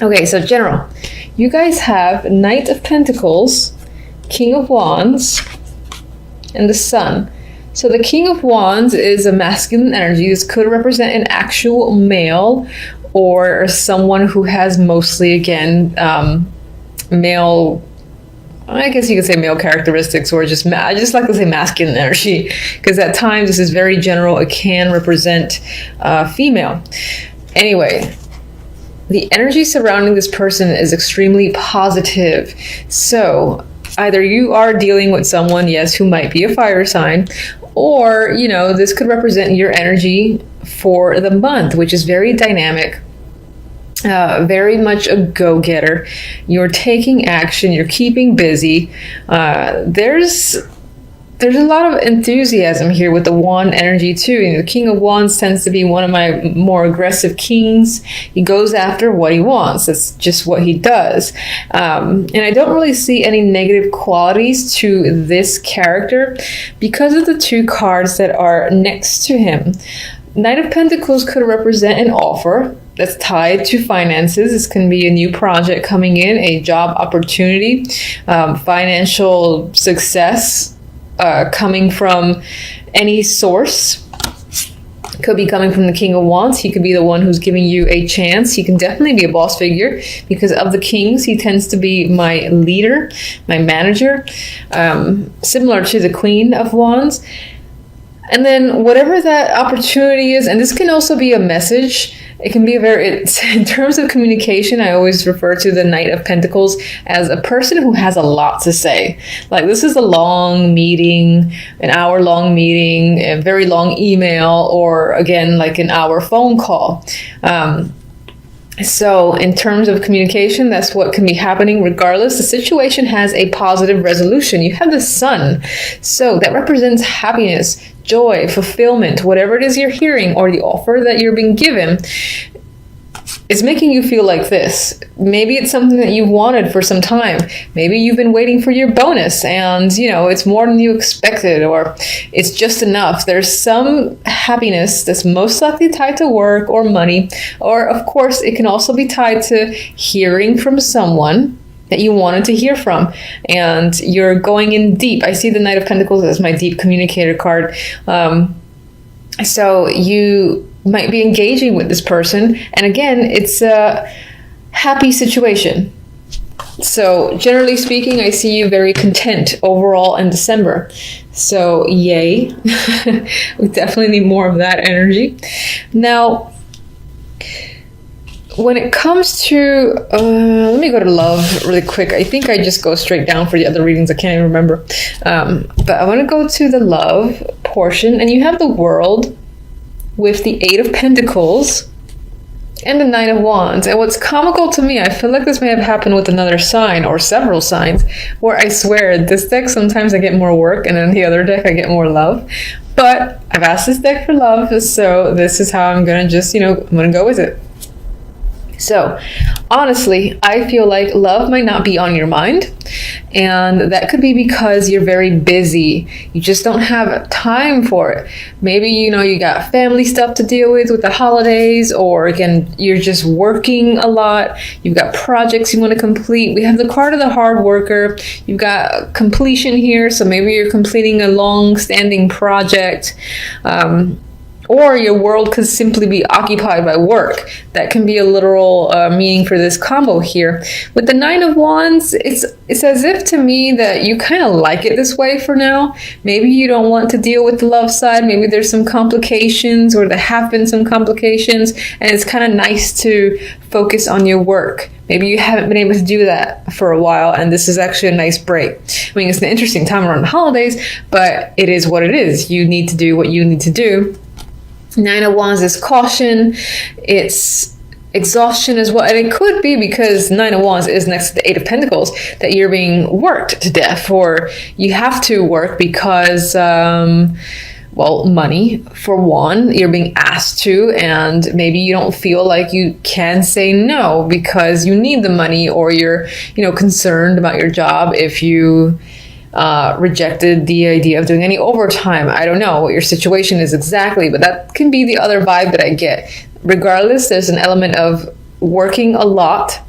Okay, so general. You guys have Knight of Pentacles, King of Wands, and the Sun. So the King of Wands is a masculine energy. This could represent an actual male or someone who has mostly, again, male, I guess you could say male characteristics, or just, I just like to say masculine energy, because at times this is very general. It can represent female. Anyway, the energy surrounding this person is extremely positive. So either you are dealing with someone, yes, who might be a fire sign, or, you know, this could represent your energy for the month, which is very dynamic, very much a go-getter. You're taking action, you're keeping busy. There's a lot of enthusiasm here with the wand energy too. You know, the King of Wands tends to be one of my more aggressive kings. He goes after what he wants. That's just what he does. And I don't really see any negative qualities to this character because of the two cards that are next to him. Knight of Pentacles could represent an offer that's tied to finances. This can be a new project coming in, a job opportunity, financial success coming from any source. Could be coming from the King of Wands. He could be the one who's giving you a chance. He can definitely be a boss figure because of the kings. He tends to be my leader, my manager, similar to the Queen of Wands. And then whatever that opportunity is, and this can also be a message. It can be in terms of communication, I always refer to the Knight of Pentacles as a person who has a lot to say. Like, this is a long meeting, an hour-long meeting, a very long email, or again, like an hour phone call. So in terms of communication, that's what can be happening regardless. The situation has a positive resolution. You have the Sun. So that represents happiness, joy, fulfillment, whatever it is you're hearing or the offer that you're being given. It's making you feel like this. Maybe it's something that you've wanted for some time. Maybe you've been waiting for your bonus and, you know, it's more than you expected, or it's just enough. There's some happiness that's most likely tied to work or money, or of course, it can also be tied to hearing from someone that you wanted to hear from, and you're going in deep. I see the Knight of Pentacles as my deep communicator card. So you might be engaging with this person, and again, it's a happy situation. So generally speaking, I see you very content overall in December. So yay. We definitely need more of that energy. Now, when it comes to, let me go to love really quick. I think I just go straight down for the other readings. I can't even remember. But I want to go to the love portion, and you have the World with the Eight of Pentacles and the Nine of Wands. And what's comical to me, I feel like this may have happened with another sign or several signs, where I swear this deck sometimes I get more work and then the other deck I get more love. But I've asked this deck for love, so this is how I'm gonna just, I'm gonna go with it. So honestly, I feel like love might not be on your mind, and that could be because you're very busy. You just don't have time for it. Maybe, you got family stuff to deal with the holidays, or again, you're just working a lot. You've got projects you want to complete. We have the card of the hard worker. You've got completion here, so maybe you're completing a long-standing project. Or your world could simply be occupied by work. That can be a literal meaning for this combo here. With the Nine of Wands, it's as if to me that you kind of like it this way for now. Maybe you don't want to deal with the love side. Maybe there's some complications, or there have been some complications, and it's kind of nice to focus on your work. Maybe you haven't been able to do that for a while, and this is actually a nice break. I mean, it's an interesting time around the holidays, but it is what it is. You need to do what you need to do. Nine of Wands is caution, it's exhaustion as well, and it could be because Nine of Wands is next to the Eight of Pentacles that you're being worked to death, or you have to work because, money, for one, you're being asked to, and maybe you don't feel like you can say no because you need the money, or you're, concerned about your job if you rejected the idea of doing any overtime. I don't know what your situation is exactly, but that can be the other vibe that I get. Regardless, there's an element of working a lot,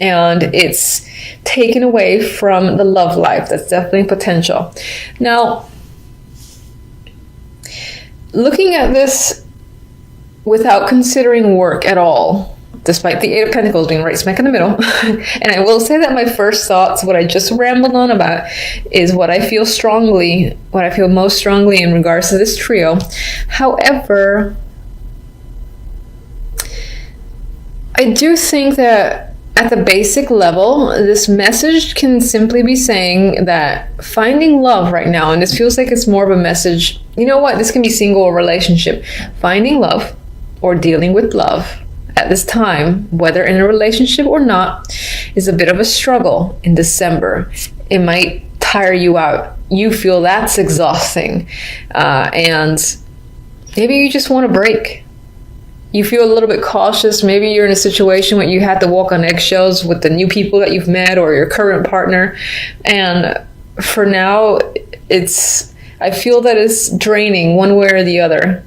and it's taken away from the love life. That's definitely potential. Now, looking at this without considering work at all, despite the Eight of Pentacles being right smack in the middle, and I will say that my first thoughts, what I just rambled on about, is what I feel most strongly in regards to this trio. However, I do think that at the basic level, this message can simply be saying that finding love right now, and this feels like it's more of a message, you know what, this can be single or relationship. Finding love or dealing with love at this time, whether in a relationship or not, is a bit of a struggle in December. It might tire you out. You feel that's exhausting. And maybe you just want a break. You feel a little bit cautious. Maybe you're in a situation where you had to walk on eggshells with the new people that you've met or your current partner. And for now, I feel that it's draining one way or the other.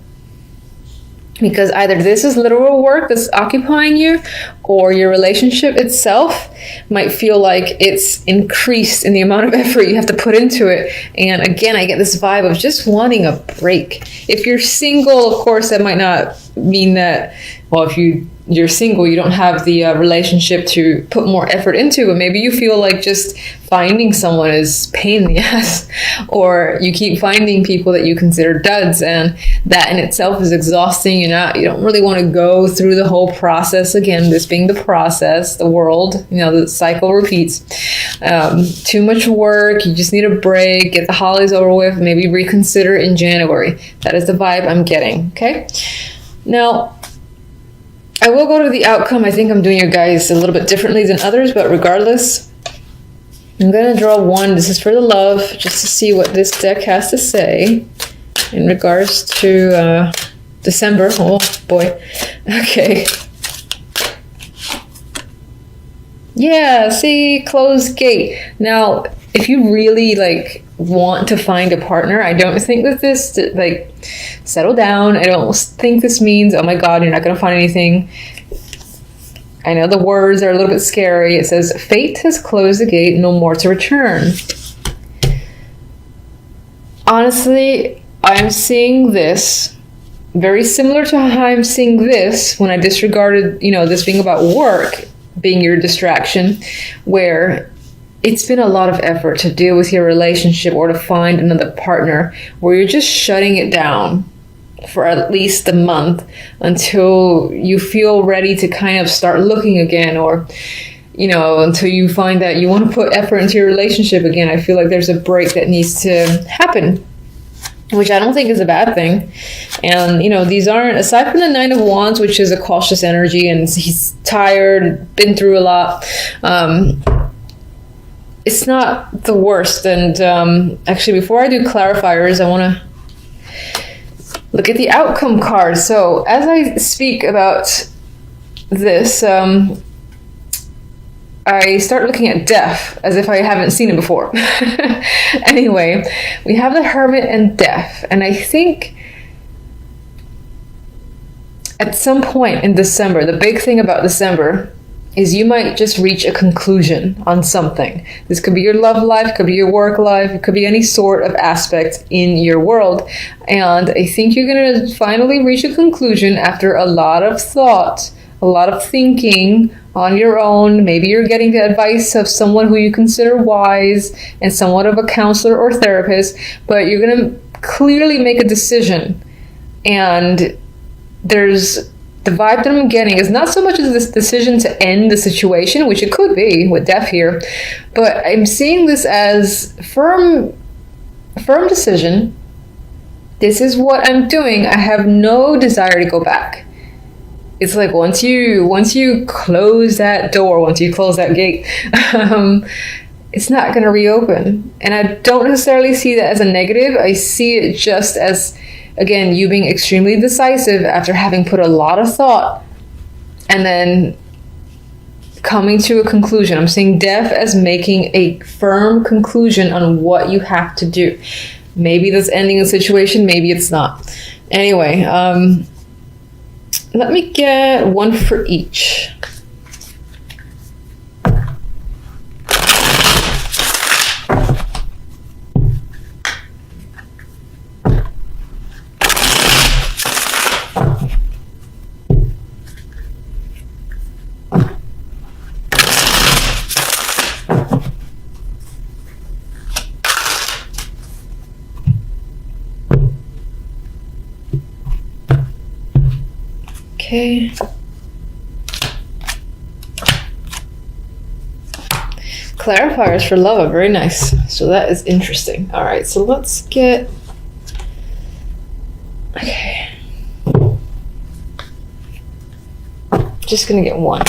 Because either this is literal work that's occupying you, or your relationship itself might feel like it's increased in the amount of effort you have to put into it. And again, I get this vibe of just wanting a break. If you're single, of course, that might not mean that, well, if you're single, you don't have the relationship to put more effort into, but maybe you feel like just finding someone is pain in the ass, or you keep finding people that you consider duds, and that in itself is exhausting. You don't really want to go through the whole process again, this being the process, the world, the cycle repeats. Too much work, you just need a break, get the holidays over with, maybe reconsider in January. That is the vibe I'm getting, okay? Now, I will go to the outcome. I think I'm doing your guys a little bit differently than others, but regardless, I'm going to draw one. This is for the love, just to see what this deck has to say in regards to December. Oh, boy. Okay. Yeah, see, closed gate. Now, if you really want to find a partner, I don't think that this settle down. I don't think this means, oh my God, you're not going to find anything. I know the words are a little bit scary. It says, fate has closed the gate, no more to return. Honestly, I'm seeing this very similar to how I'm seeing this when I disregarded, this being about work being your distraction, where it's been a lot of effort to deal with your relationship or to find another partner, where you're just shutting it down for at least a month until you feel ready to kind of start looking again, or until you find that you want to put effort into your relationship again. I feel like there's a break that needs to happen, which I don't think is a bad thing. And these aren't, aside from the Nine of Wands, which is a cautious energy and he's tired, been through a lot, it's not the worst. And actually, before I do clarifiers, I want to look at the outcome card. So as I speak about this, I start looking at death as if I haven't seen it before. Anyway, we have the Hermit and death. And I think at some point in December, the big thing about December is you might just reach a conclusion on something. This could be your love life, it could be your work life, it could be any sort of aspect in your world. And I think you're going to finally reach a conclusion after a lot of thought, a lot of thinking on your own. Maybe you're getting the advice of someone who you consider wise and somewhat of a counselor or therapist, but you're going to clearly make a decision. And the vibe that I'm getting is not so much as this decision to end the situation, which it could be with death here, but I'm seeing this as firm decision. This is what I'm doing. I have no desire to go back. It's like once you close that door, once you close that gate, it's not going to reopen. And I don't necessarily see that as a negative. I see it just as, again, you being extremely decisive after having put a lot of thought and then coming to a conclusion. I'm seeing death as making a firm conclusion on what you have to do. Maybe that's ending a situation, maybe it's not. Anyway, let me get one for each. Okay. Clarifiers for love are very nice. So that is interesting. All right, so let's get... Okay. Just gonna get one.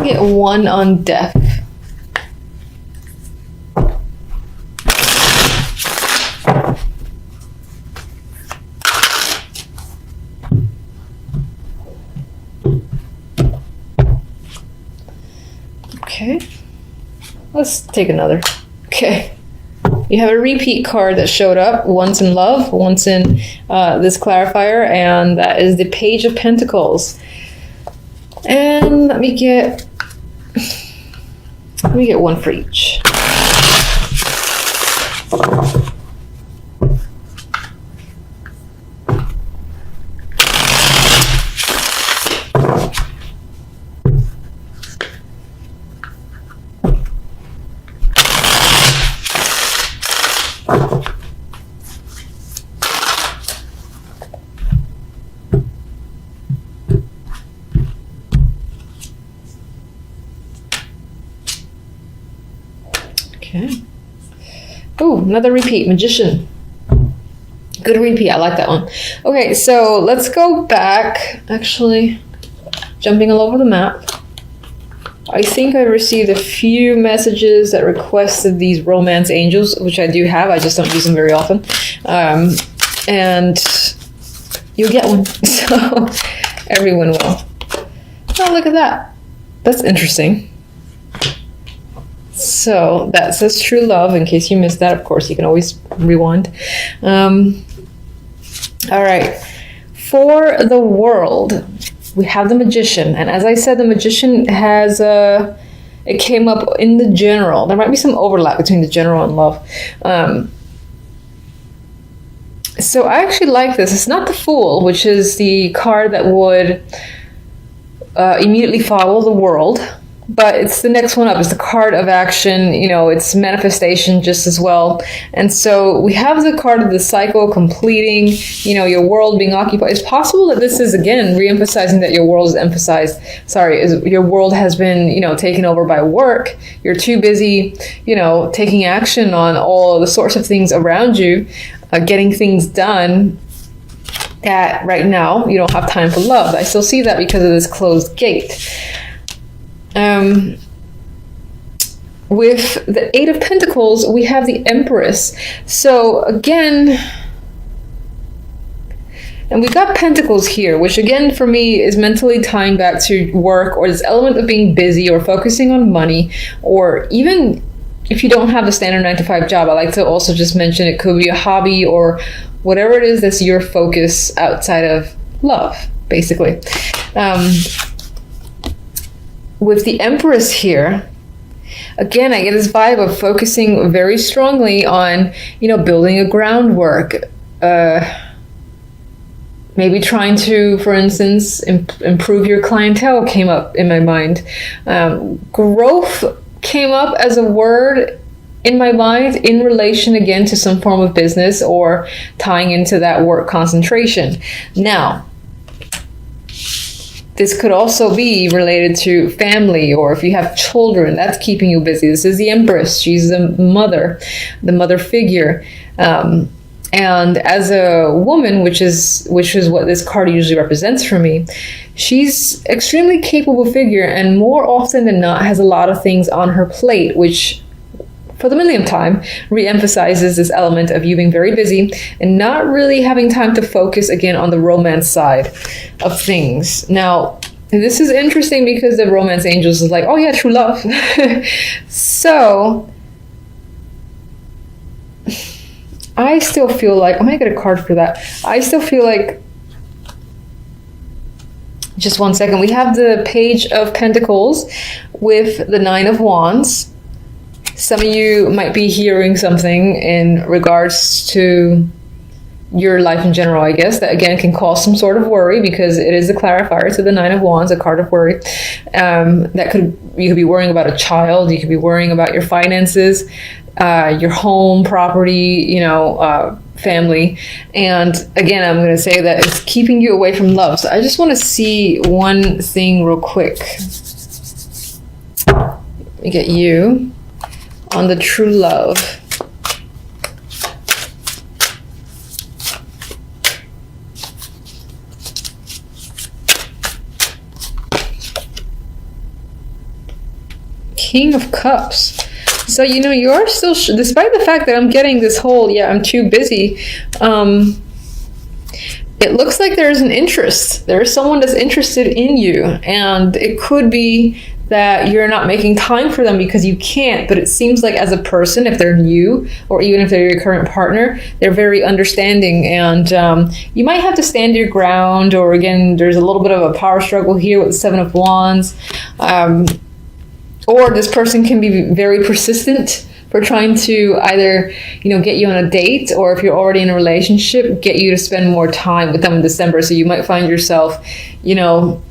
Get one on death. Okay. Let's take another. Okay. You have a repeat card that showed up once in love, once in this clarifier, and that is the Page of Pentacles. And let me get one for each. Okay. Oh, another repeat, Magician. Good repeat, I like that one. Okay, so let's go back. Actually, jumping all over the map. I think I received a few messages that requested these romance angels, which I do have. I just don't use them very often. And you'll get one. So everyone will. Oh, look at that. That's interesting. So that says true love. In case you missed that, of course, you can always rewind. All right. For the world, we have the Magician. And as I said, the Magician has it came up in the general. There might be some overlap between the general and love. So I actually like this. It's not the Fool, which is the card that would immediately follow the world. But it's the next one up. It's the card of action. You know, it's manifestation just as well. And so we have the card of the cycle completing, you know, your world being occupied. It's possible that this is, again, re-emphasizing that your world is emphasized. Your world has been, you know, taken over by work. You're too busy, you know, taking action on all the sorts of things around you, getting things done. That right now you don't have time for love. I still see that because of this closed gate. With the Eight of Pentacles, we have the Empress. So again, and we've got Pentacles here, which again for me is mentally tying back to work, or this element of being busy or focusing on money, or even if you don't have the standard 9-to-5 job, I like to also just mention it could be a hobby or whatever it is that's your focus outside of love, basically. With the Empress here, again, I get this vibe of focusing very strongly on, you know, building a groundwork. Maybe trying to, for instance, improve your clientele came up in my mind. Growth came up as a word in my mind in relation, again, to some form of business or tying into that work concentration. Now, this could also be related to family, or if you have children, that's keeping you busy. This is the Empress. She's the mother figure. And as a woman, which is what this card usually represents for me, she's extremely capable figure, and more often than not has a lot of things on her plate, which for the millionth time re-emphasizes this element of you being very busy and not really having time to focus again on the romance side of things. Now, this is interesting because the romance angels is like, oh yeah, true love. So I still feel like, I might get a card for that. I still feel like, just one second, we have the Page of Pentacles with the Nine of Wands. Some of you might be hearing something in regards to your life in general, I guess, that again can cause some sort of worry because it is a clarifier to the Nine of Wands, a card of worry. You could be worrying about a child, you could be worrying about your finances, your home, property, you know, family. And again, I'm going to say that it's keeping you away from love. So I just want to see one thing real quick. Let me get you on the true love. King of Cups. So, you know, you are still, despite the fact that I'm getting this whole, yeah, I'm too busy, it looks like there's an interest. There's someone that's interested in you. And it could be that you're not making time for them because you can't, but it seems like as a person, if they're new, or even if they're your current partner, they're very understanding, and you might have to stand your ground, or again, there's a little bit of a power struggle here with the Seven of Wands. Or this person can be very persistent for trying to either, you know, get you on a date, or if you're already in a relationship, get you to spend more time with them in December. So you might find yourself, you know,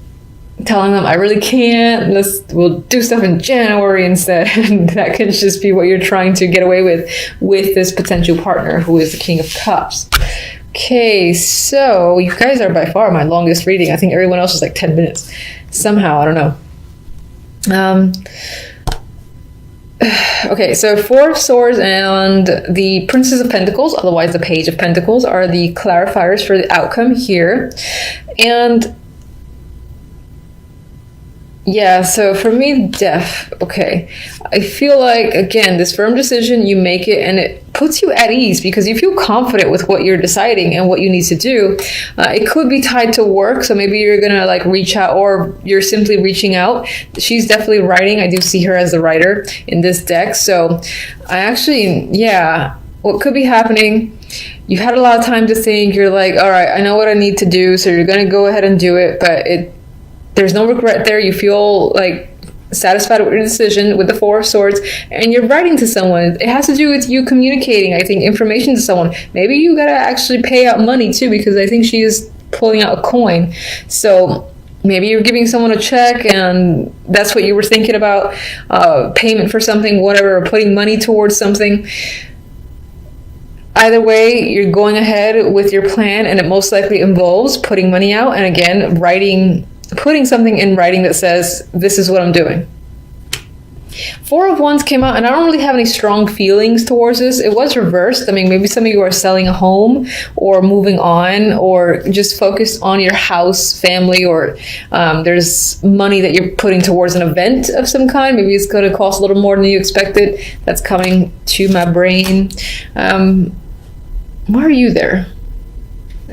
telling them, I really can't, we'll do stuff in January instead. And that could just be what you're trying to get away with this potential partner who is the King of Cups. Okay, so you guys are by far my longest reading. I think everyone else is like 10 minutes. Somehow, I don't know. Okay, so Four of Swords and the Princess of Pentacles, otherwise the Page of Pentacles, are the clarifiers for the outcome here. And yeah, so for me, death. Okay, I feel like, again, this firm decision, you make it and it puts you at ease because you feel confident with what you're deciding and what you need to do. It could be tied to work, so maybe you're gonna like reach out, or you're simply reaching out. She's definitely writing. I do see her as the writer in this deck. So I actually, yeah, what could be happening, you had a lot of time to think. You're like, all right, I know what I need to do, so you're gonna go ahead and do it, but there's no regret there. You feel like satisfied with your decision with the Four of Swords, and you're writing to someone. It has to do with you communicating, I think, information to someone. Maybe you gotta actually pay out money too, because I think she is pulling out a coin. So maybe you're giving someone a check and that's what you were thinking about, payment for something, whatever, or putting money towards something. Either way, you're going ahead with your plan, and it most likely involves putting money out, and again, putting something in writing that says, this is what I'm doing. Four of Wands came out, and I don't really have any strong feelings towards this. It was reversed. I mean, maybe some of you are selling a home or moving on, or just focused on your house, family, or there's money that you're putting towards an event of some kind. Maybe it's going to cost a little more than you expected. That's coming to my brain. Why are you there?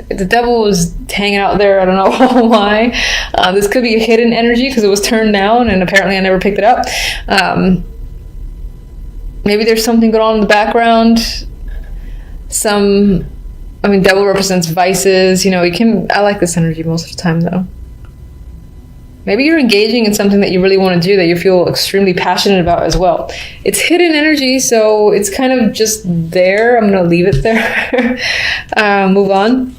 The devil was hanging out there. I don't know why. This could be a hidden energy because it was turned down and apparently I never picked it up. Maybe there's something going on in the background. Devil represents vices. You know, I like this energy most of the time though. Maybe you're engaging in something that you really want to do, that you feel extremely passionate about as well. It's hidden energy, so it's kind of just there. I'm going to leave it there. Move on.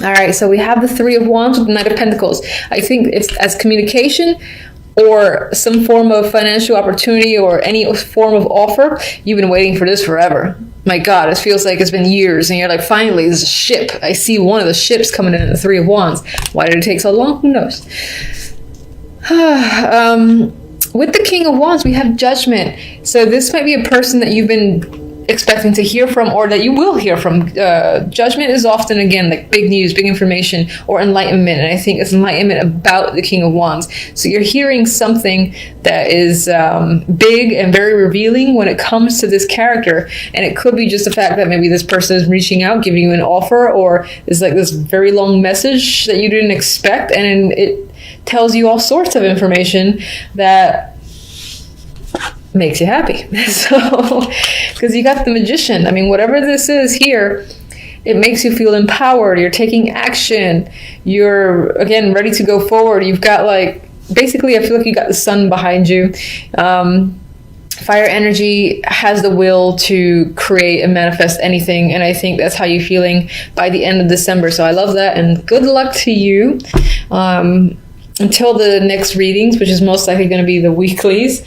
All right, so we have the Three of Wands with the Knight of Pentacles. I think it's as communication or some form of financial opportunity or any form of offer. You've been waiting for this forever. My God, it feels like it's been years, and you're like, finally, there's a ship. I see one of the ships coming in the Three of Wands. Why did it take so long? Who knows? With the King of Wands, we have Judgment. So this might be a person that you've been expecting to hear from, or that you will hear from. Judgment is often, again, like big news, big information, or enlightenment. And I think it's enlightenment about the King of Wands. So you're hearing something that is big and very revealing when it comes to this character. And it could be just the fact that maybe this person is reaching out, giving you an offer, or is like this very long message that you didn't expect. And it tells you all sorts of information that makes you happy. So, because you got the Magician. I mean, whatever this is here, it makes you feel empowered. You're taking action. You're, again, ready to go forward. You've got, like, basically, I feel like you got the sun behind you. Fire energy has the will to create and manifest anything, and I think that's how you're feeling by the end of December. So I love that, and good luck to you until the next readings, which is most likely going to be the weeklies.